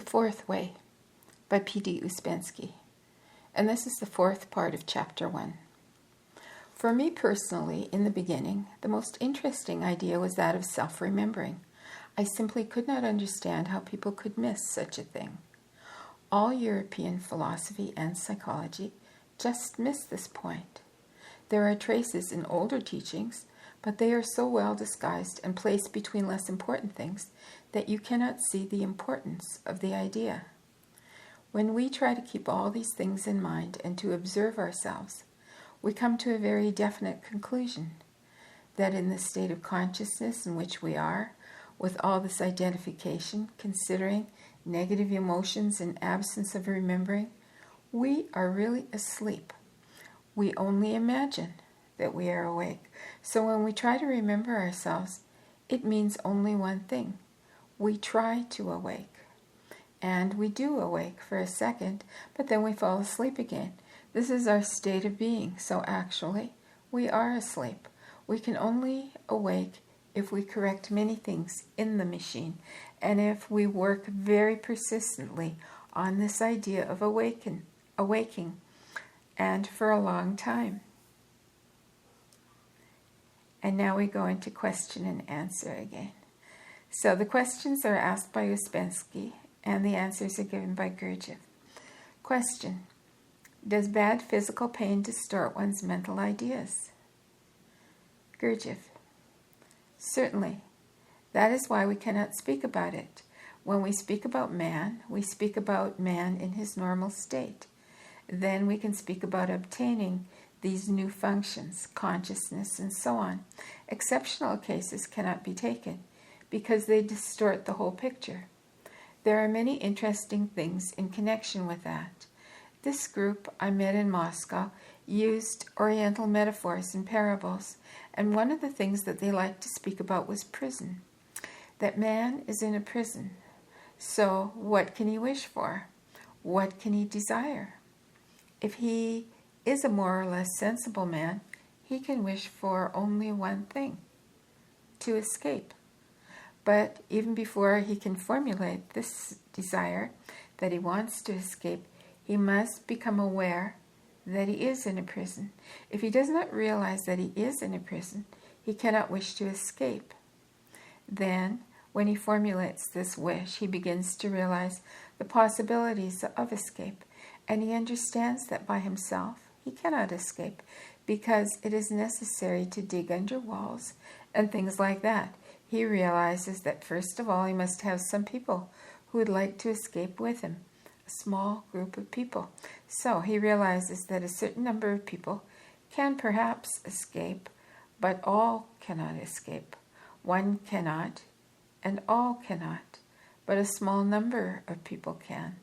Fourth Way by P.D. Ouspensky, and this is the fourth part of Chapter 1. For me personally, in the beginning, the most interesting idea was that of self-remembering. I simply could not understand how people could miss such a thing. All European philosophy and psychology just miss this point. There are traces in older teachings, but they are so well disguised and placed between less important things that you cannot see the importance of the idea. When we try to keep all these things in mind and to observe ourselves, we come to a very definite conclusion, that in the state of consciousness in which we are, with all this identification, considering negative emotions and absence of remembering, we are really asleep. We only imagine that we are awake. So when we try to remember ourselves, it means only one thing. We try to awake. And we do awake for a second, but then we fall asleep again. This is our state of being. So actually, we are asleep. We can only awake if we correct many things in the machine, and if we work very persistently on this idea of awaking, and for a long time. And now we go into question and answer again. So the questions are asked by Ouspensky, and the answers are given by Gurdjieff. Question: does bad physical pain distort one's mental ideas? Gurdjieff: certainly. That is why we cannot speak about it. When we speak about man, we speak about man in his normal state. Then we can speak about obtaining these new functions, consciousness, and so on. Exceptional cases cannot be taken because they distort the whole picture. There are many interesting things in connection with that. This group I met in Moscow used Oriental metaphors and parables, and one of the things that they liked to speak about was prison. That man is in a prison. So what can he wish for? What can he desire? If he is a more or less sensible man, he can wish for only one thing: to escape. But even before he can formulate this desire that he wants to escape, he must become aware that he is in a prison. If he does not realize that he is in a prison, he cannot wish to escape. Then, when he formulates this wish, he begins to realize the possibilities of escape, and he understands that by himself he cannot escape, because it is necessary to dig under walls and things like that. He realizes that first of all he must have some people who would like to escape with him, a small group of people. So he realizes that a certain number of people can perhaps escape, but all cannot escape. One cannot, and all cannot, but a small number of people can.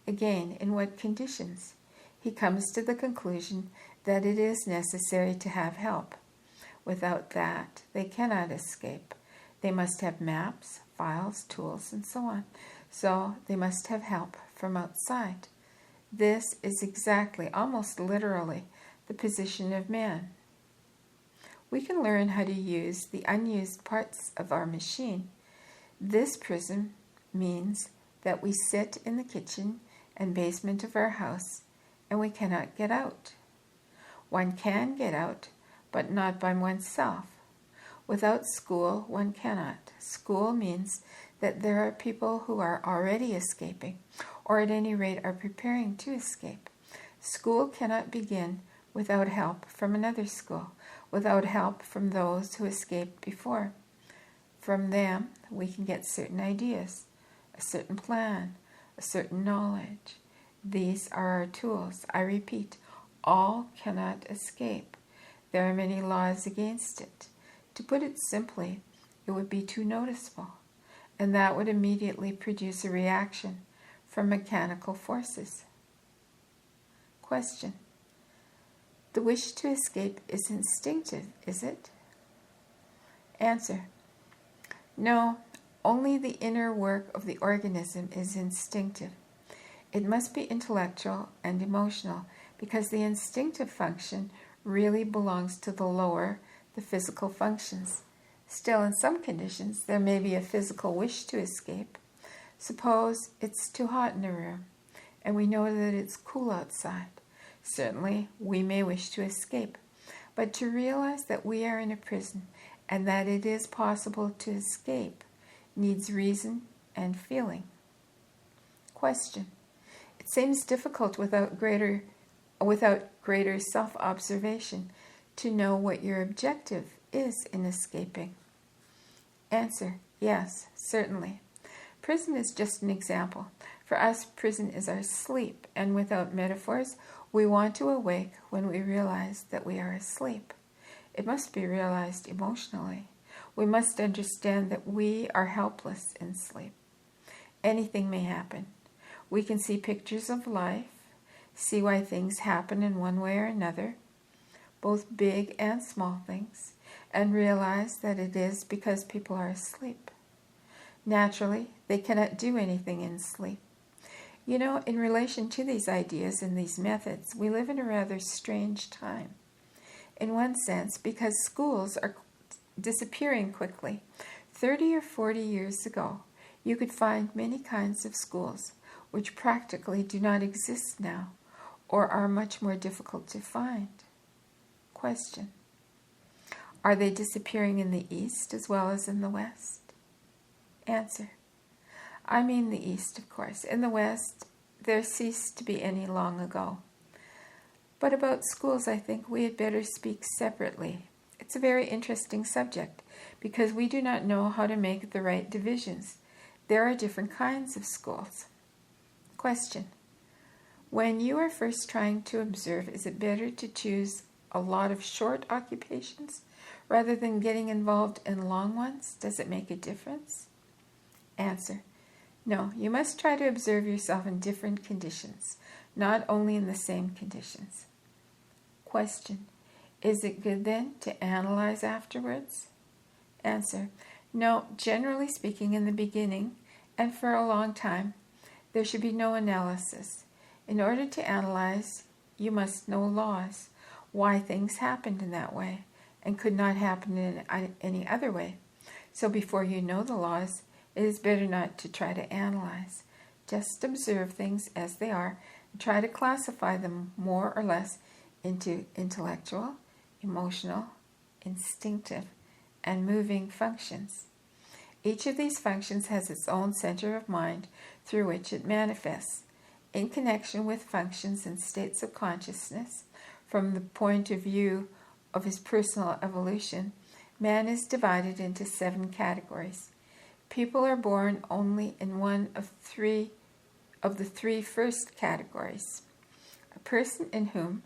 Again, in what conditions? He comes to the conclusion that it is necessary to have help. Without that, they cannot escape. They must have maps, files, tools, and so on. So they must have help from outside. This is exactly, almost literally, the position of man. We can learn how to use the unused parts of our machine. This prism means that we sit in the kitchen and basement of our house, and we cannot get out. One can get out, but not by oneself. Without school, one cannot. School means that there are people who are already escaping, or at any rate are preparing to escape. School cannot begin without help from another school, without help from those who escaped before. From them, we can get certain ideas, a certain plan, a certain knowledge. These are our tools. I repeat, all cannot escape. There are many laws against it. To put it simply, it would be too noticeable, and that would immediately produce a reaction from mechanical forces. Question: the wish to escape is instinctive, is it? Answer: no, only the inner work of the organism is instinctive. It must be intellectual and emotional, because the instinctive function really belongs to the lower, the physical functions. Still, in some conditions, there may be a physical wish to escape. Suppose it's too hot in a room, and we know that it's cool outside. Certainly, we may wish to escape, but to realize that we are in a prison and that it is possible to escape needs reason and feeling. Question. It seems difficult without greater self-observation to know what your objective is in escaping. Answer. Yes, certainly. Prison is just an example. For us, prison is our sleep, and without metaphors, we want to awake when we realize that we are asleep. It must be realized emotionally. We must understand that we are helpless in sleep. Anything may happen. We can see pictures of life, see why things happen in one way or another, both big and small things, and realize that it is because people are asleep. Naturally, they cannot do anything in sleep. You know, in relation to these ideas and these methods, we live in a rather strange time. In one sense, because schools are disappearing quickly. 30 or 40 years ago, you could find many kinds of schools which practically do not exist now or are much more difficult to find. Question. Are they disappearing in the East as well as in the West? Answer. I mean the East, of course. In the West, there ceased to be any long ago. But about schools, I think we had better speak separately. It's a very interesting subject because we do not know how to make the right divisions. There are different kinds of schools. Question. When you are first trying to observe, is it better to choose a lot of short occupations rather than getting involved in long ones? Does it make a difference? Answer. No, you must try to observe yourself in different conditions, not only in the same conditions. Question. Is it good then to analyze afterwards? Answer. No, generally speaking, in the beginning, and for a long time, there should be no analysis. In order to analyze, you must know laws, why things happened in that way, and could not happen in any other way. So before you know the laws, it is better not to try to analyze. Just observe things as they are and try to classify them more or less into intellectual, emotional, instinctive, and moving functions. Each of these functions has its own center of mind through which it manifests. In connection with functions and states of consciousness, from the point of view of his personal evolution, man is divided into 7 categories. People are born only in one of the three first categories. A person in whom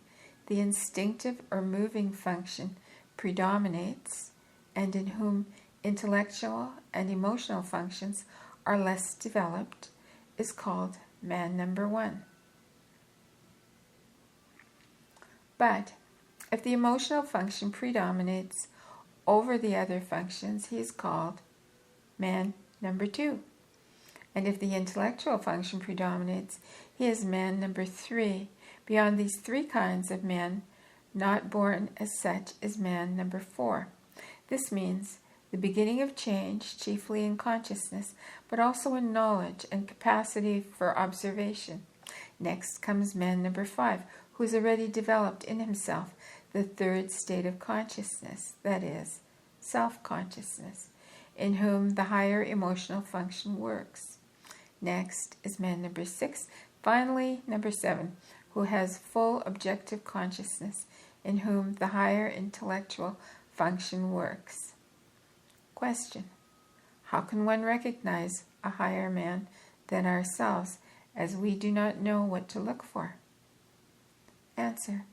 the instinctive or moving function predominates, and in whom intellectual and emotional functions are less developed, is called man number 1. But if the emotional function predominates over the other functions, he is called man number 2. And if the intellectual function predominates, he is man number 3. Beyond these 3 kinds of men, not born as such, is man number 4. This means the beginning of change, chiefly in consciousness, but also in knowledge and capacity for observation. Next comes man number 5, who has already developed in himself the 3rd state of consciousness, that is, self-consciousness, in whom the higher emotional function works. Next is man number 6, finally number 7, who has full objective consciousness, in whom the higher intellectual function works. Question. How can one recognize a higher man than ourselves, as we do not know what to look for? Answer.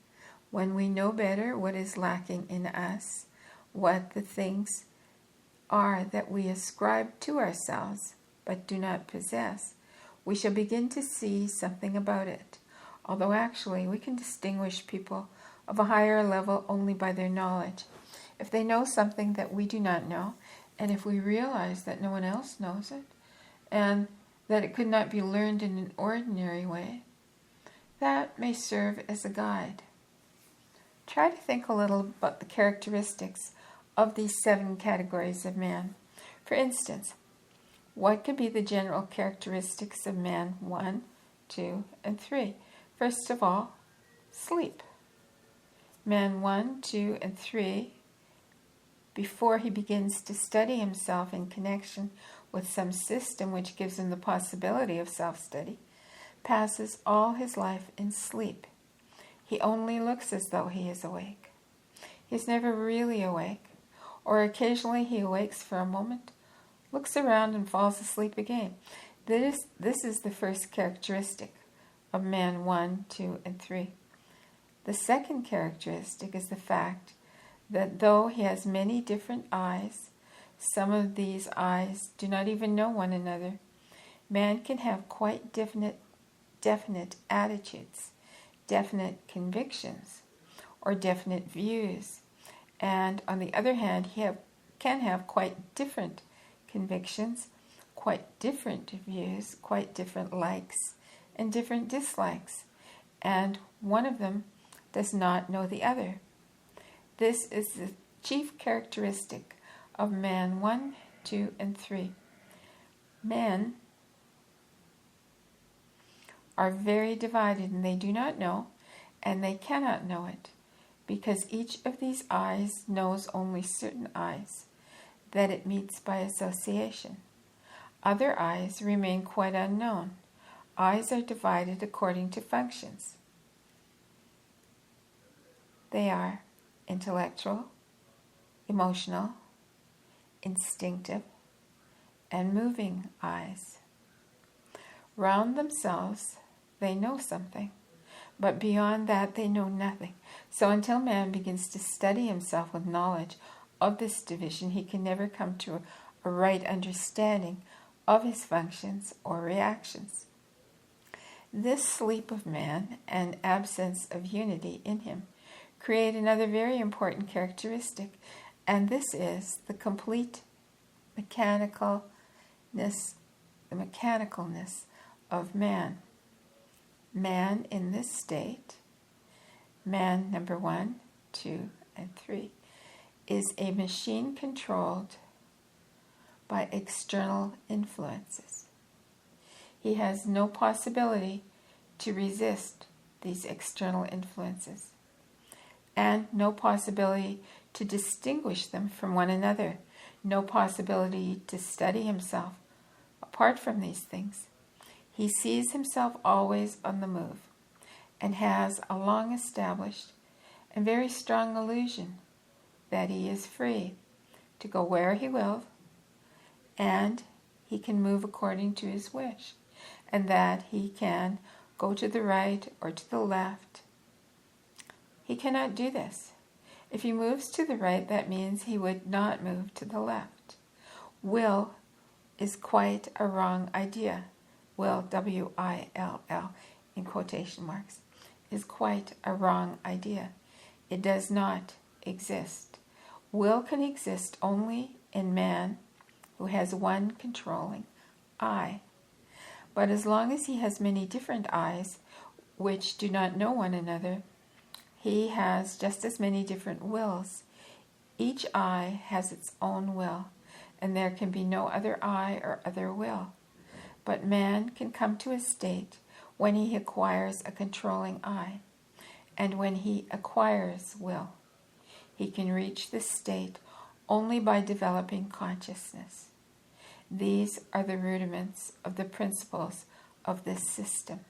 When we know better what is lacking in us, what the things are that we ascribe to ourselves but do not possess, we shall begin to see something about it, although actually we can distinguish people of a higher level only by their knowledge. If they know something that we do not know, and if we realize that no one else knows it, and that it could not be learned in an ordinary way, that may serve as a guide. Try to think a little about the characteristics of these 7 categories of man. For instance, What could be the general characteristics of man 1, 2, and 3? First of all, sleep. Man 1, 2, and 3, before he begins to study himself in connection with some system which gives him the possibility of self-study, passes all his life in sleep. He only looks as though he is awake. He's never really awake, or occasionally he awakes for a moment, looks around and falls asleep again. This is the first characteristic of man 1, 2, and 3. The second characteristic is the fact that though he has many different eyes, some of these eyes do not even know one another. Man can have quite definite attitudes, definite convictions, or definite views. And on the other hand, he can have quite different convictions, quite different views, quite different likes, and different dislikes. And one of them does not know the other. This is the chief characteristic of man 1, 2, and 3. Men are very divided, and they do not know, and they cannot know it, because each of these eyes knows only certain eyes that it meets by association. Other eyes remain quite unknown. Eyes are divided according to functions. They are intellectual, emotional, instinctive, and moving eyes. Round themselves, they know something, but beyond that they know nothing. So until man begins to study himself with knowledge of this division, he can never come to a right understanding of his functions or reactions. This sleep of man and absence of unity in him create another very important characteristic, and this is the complete mechanicalness of man. Man in this state, man number 1, 2, and 3, is a machine controlled by external influences. He has no possibility to resist these external influences, and no possibility to distinguish them from one another, no possibility to study himself apart from these things. He sees himself always on the move, and has a long established and very strong illusion that he is free to go where he will, and he can move according to his wish, and that he can go to the right or to the left. He cannot do this. If he moves to the right, that means he would not move to the left. Will is quite a wrong idea. Will, W-I-L-L, in quotation marks, is quite a wrong idea. It does not exist. Will can exist only in man who has one controlling eye. But as long as he has many different eyes, which do not know one another, he has just as many different wills. Each eye has its own will, and there can be no other eye or other will. But man can come to a state when he acquires a controlling eye, and when he acquires will. He can reach this state only by developing consciousness. These are the rudiments of the principles of this system.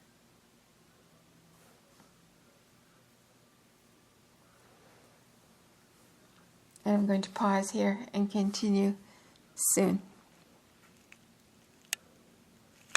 And I'm going to pause here and continue soon.